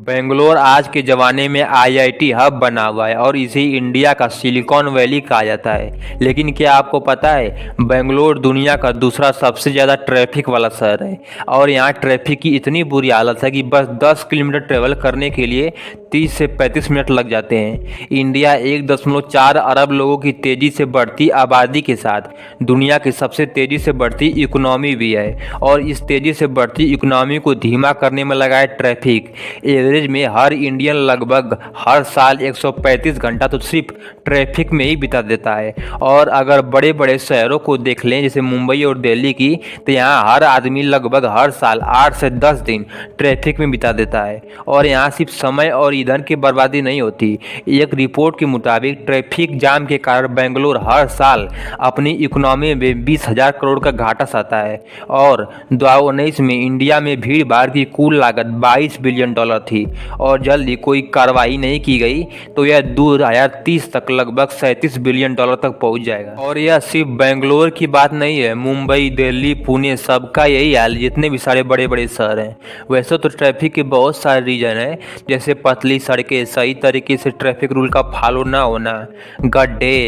बेंगलोर आज के ज़माने में आईआईटी हब बना हुआ है और इसे इंडिया का सिलिकॉन वैली कहा जाता है। लेकिन क्या आपको पता है, बेंगलोर दुनिया का दूसरा सबसे ज़्यादा ट्रैफिक वाला शहर है और यहाँ ट्रैफिक की इतनी बुरी हालत है कि बस 10 किलोमीटर ट्रेवल करने के लिए 30 से 35 मिनट लग जाते हैं। इंडिया 1.4 अरब लोगों की तेज़ी से बढ़ती आबादी के साथ दुनिया की सबसे तेज़ी से बढ़ती इकोनॉमी भी है और इस तेज़ी से बढ़ती इकोनॉमी को धीमा करने में लगा है ट्रैफिक। एवरेज में हर इंडियन लगभग हर साल 135 घंटा तो सिर्फ ट्रैफिक में ही बिता देता है। और अगर बड़े बड़े शहरों को देख लें जैसे मुंबई और दिल्ली की, तो यहाँ हर आदमी लगभग हर साल 8 से 10 दिन ट्रैफिक में बिता देता है। और यहाँ सिर्फ समय और ईंधन की बर्बादी नहीं होती। एक रिपोर्ट के मुताबिक ट्रैफिक जाम के कारण बेंगलोर हर साल अपनी इकोनॉमी में 20,000 करोड़ का घाटा सहता है और 2019 में इंडिया में भीड़ भाड़ की कुल लागत $22 बिलियन थी और जल्दी कोई कार्रवाई नहीं की गई तो यह 2030 तक लगभग $37 बिलियन तक पहुंच जाएगा। और यह सिर्फ बेंगलोर की बात नहीं है, मुंबई, दिल्ली, पुणे सबका यही हाल, जितने भी सारे बड़े बड़े शहर हैं। वैसे तो ट्रैफिक के बहुत सारे रीजन हैं, जैसे पतली सड़कें, सही तरीके से ट्रैफिक रूल का फॉलो ना होना, गड्ढे,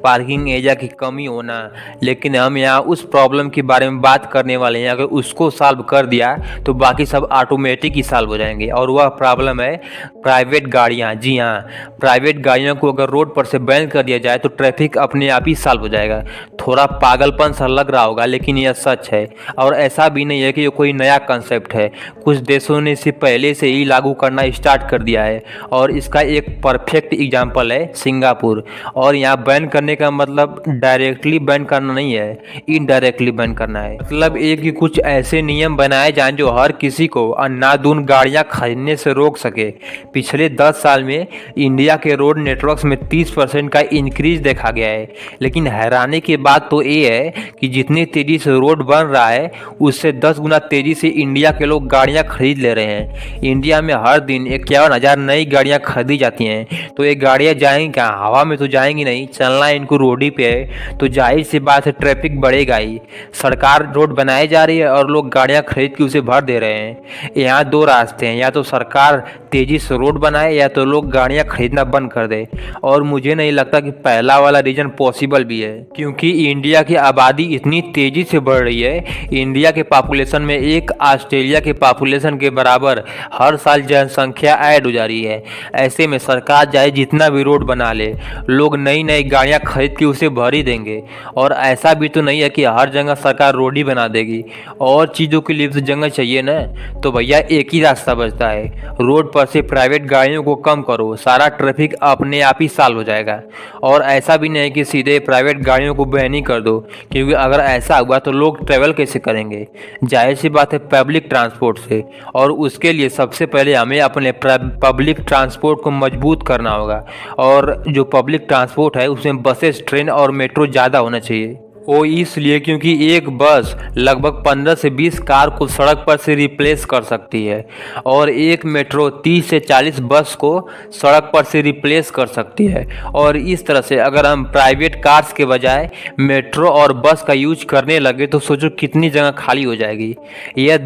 पार्किंग एरिया की कमी होना। लेकिन हम यहाँ उस प्रॉब्लम के बारे में बात करने वाले हैं। अगर उसको सॉल्व कर दिया तो बाकी सब ऑटोमेटिक ही सॉल्व हो जाएंगे और वह प्रॉब्लम है प्राइवेट गाड़ियाँ। जी हाँ, प्राइवेट गाड़ियों को अगर रोड पर से बैन कर दिया जाए तो ट्रैफिक अपने आप ही सॉल्व हो जाएगा। थोड़ा पागलपन सा लग रहा होगा लेकिन यह सच है और ऐसा भी नहीं है कि ये कोई नया कंसेप्ट है। कुछ देशों ने इसे पहले से ही लागू करना स्टार्ट कर दिया है और इसका एक परफेक्ट एग्जाम्पल है सिंगापुर। और यहाँ बैन करने का मतलब डायरेक्टली बैन करना नहीं है, इनडायरेक्टली बैन करना है। मतलब एक ही कुछ ऐसे नियम बनाए जाएं जो हर किसी को अंधाधुंध गाड़ियां खरीदने से रोक सके। पिछले 10 साल में इंडिया के रोड नेटवर्क्स में 30% का इंक्रीज देखा गया है। लेकिन हैरानी की बात तो ये है कि जितनी तेजी से रोड बन रहा है उससे 10 गुना तेजी से इंडिया के लोग गाड़ियां खरीद ले रहे हैं। इंडिया में हर दिन 51,000 नई गाड़ियां खरीदी जाती हैं। तो ये गाड़ियां जाएंगी कहाँ? हवा में तो जाएंगी नहीं, चलना इनको रोड ही पे है, तो जाहिर सी बात है ट्रैफिक बढ़ेगा ही। सरकार रोड बनाई जा रही है और लोग गाड़ियां खरीद के उसे भर दे रहे हैं। यहाँ दो रास्ते हैं, या तो सरकार तेजी से रोड बनाए या तो लोग गाड़ियां खरीदना बंद कर दे। और मुझे नहीं लगता कि पहला वाला रीजन पॉसिबल भी है, क्योंकि इंडिया की आबादी इतनी तेजी से बढ़ रही है। इंडिया के पॉपुलेशन में एक ऑस्ट्रेलिया के पॉपुलेशन के बराबर हर साल जनसंख्या ऐड हो जा रही है। ऐसे में सरकार चाहे जितना भी रोड बना ले, लोग नई नई गाड़ियां खरीद के उसे भर ही देंगे। और ऐसा भी तो नहीं है कि हर जगह सरकार रोड ही बना देगी, और चीज़ों के लिए तो जगह चाहिए ना। तो भैया एक ही रास्ता बचता है, रोड पर से प्राइवेट गाड़ियों को कम करो, सारा ट्रैफिक अपने आप ही सॉल्व हो जाएगा। और ऐसा भी नहीं है कि सीधे प्राइवेट गाड़ियों को बैन ही कर दो, क्योंकि अगर ऐसा हुआ तो लोग ट्रैवल कैसे करेंगे? जाहिर सी बात है पब्लिक ट्रांसपोर्ट से। और उसके लिए सबसे पहले हमें अपने पब्लिक ट्रांसपोर्ट को मजबूत करना होगा। और जो पब्लिक ट्रांसपोर्ट है उसमें बसेस, ट्रेन और मेट्रो ज़्यादा होना चाहिए। वो इसलिए क्योंकि एक बस लगभग 15 से 20 कार को सड़क पर से रिप्लेस कर सकती है और एक मेट्रो 30 से 40 बस को सड़क पर से रिप्लेस कर सकती है। और इस तरह से अगर हम प्राइवेट कार्स के बजाय मेट्रो और बस का यूज करने लगे तो सोचो कितनी जगह खाली हो जाएगी। यह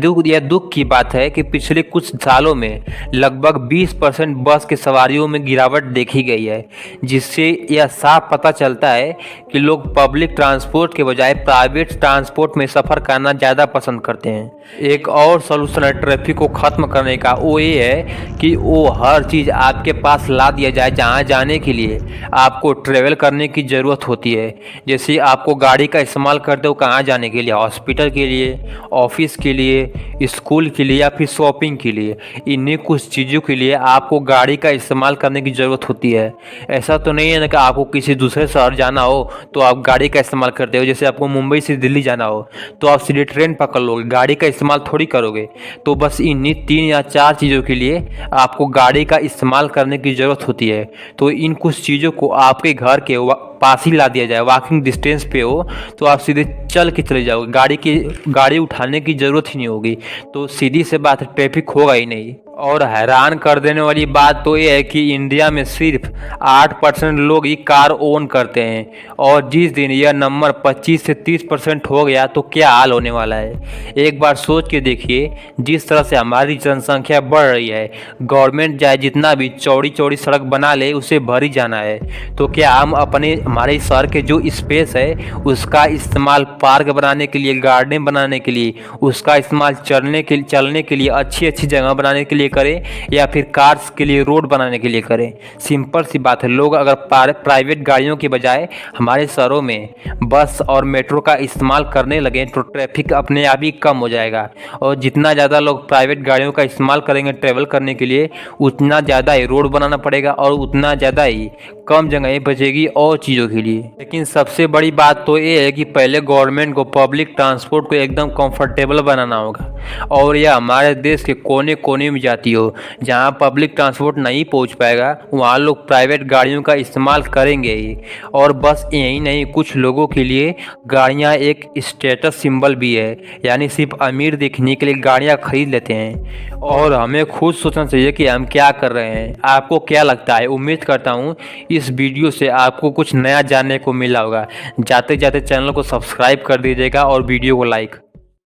दुख की बात है कि पिछले कुछ सालों में लगभग 20% बस के सवारियों में गिरावट देखी गई है, जिससे यह साफ पता चलता है कि लोग पब्लिक ट्रांसपोर्ट के बजाय प्राइवेट ट्रांसपोर्ट में सफ़र करना ज़्यादा पसंद करते हैं। एक और सलूशन है ट्रैफिक को ख़त्म करने का, वो ये है कि वो हर चीज़ आपके पास ला दिया जाए जहाँ जाने के लिए आपको ट्रेवल करने की ज़रूरत होती है। जैसे आपको गाड़ी का इस्तेमाल करते हो कहाँ जाने के लिए, हॉस्पिटल के लिए, ऑफिस के लिए, स्कूल के लिए या फिर शॉपिंग के लिए। इन्हीं कुछ चीज़ों के लिए आपको गाड़ी का इस्तेमाल करने की ज़रूरत होती है। ऐसा तो नहीं है ना कि आपको किसी दूसरे शहर जाना हो तो आप गाड़ी का इस्तेमाल करते हो। जैसे आपको मुंबई से दिल्ली जाना हो तो आप सीधे ट्रेन पकड़ लोगे, गाड़ी का इस्तेमाल थोड़ी करोगे। तो बस इन्हीं 3 या 4 चीज़ों के लिए आपको गाड़ी का इस्तेमाल करने की ज़रूरत होती है। तो इन कुछ चीज़ों को आपके घर के पास ही ला दिया जाए, वॉकिंग डिस्टेंस पे हो, तो आप सीधे चल के चले जाओगे, गाड़ी उठाने की ज़रूरत ही नहीं होगी। तो सीधी से बात है ट्रैफिक होगा ही नहीं। और हैरान कर देने वाली बात तो ये है कि इंडिया में सिर्फ 8% लोग ही कार ओन करते हैं और जिस दिन यह नंबर 25 से 30% हो गया तो क्या हाल होने वाला है। एक बार सोच के देखिए, जिस तरह से हमारी जनसंख्या बढ़ रही है, गवर्नमेंट चाहे जितना भी चौड़ी चौड़ी सड़क बना ले उसे भर ही जाना है, तो क्या हम अपने हमारे शहर के जो स्पेस है उसका इस्तेमाल पार्क बनाने के लिए, गार्डन बनाने के लिए, उसका इस्तेमाल चलने के लिए अच्छी अच्छी जगह बनाने के लिए करें या फिर कार्स के लिए रोड बनाने के लिए करें। सिंपल सी बात है, लोग अगर प्राइवेट गाड़ियों के बजाय हमारे शहरों में बस और मेट्रो का इस्तेमाल करने लगें तो ट्रैफिक अपने आप ही कम हो जाएगा। और जितना ज़्यादा लोग प्राइवेट गाड़ियों का इस्तेमाल करेंगे ट्रैवल करने के लिए, उतना ज़्यादा ही रोड बनाना पड़ेगा और उतना ज़्यादा ही कम जगह बचेगी और चीज़ों के लिए। लेकिन सबसे बड़ी बात तो ये है कि पहले गवर्नमेंट को पब्लिक ट्रांसपोर्ट को एकदम कंफर्टेबल बनाना होगा और यह हमारे देश के कोने कोने में जाती हो, जहां पब्लिक ट्रांसपोर्ट नहीं पहुंच पाएगा वहां लोग प्राइवेट गाड़ियों का इस्तेमाल करेंगे ही। और बस यही नहीं, कुछ लोगों के लिए गाड़ियां एक स्टेटस सिंबल भी है, यानी सिर्फ अमीर दिखने के लिए गाड़ियां खरीद लेते हैं। और हमें खुद सोचना चाहिए कि हम क्या कर रहे हैं। आपको क्या लगता है? उम्मीद करता हूँ इस वीडियो से आपको कुछ नया जानने को मिला होगा। जाते जाते चैनल को सब्सक्राइब कर दीजिएगा और वीडियो को लाइक।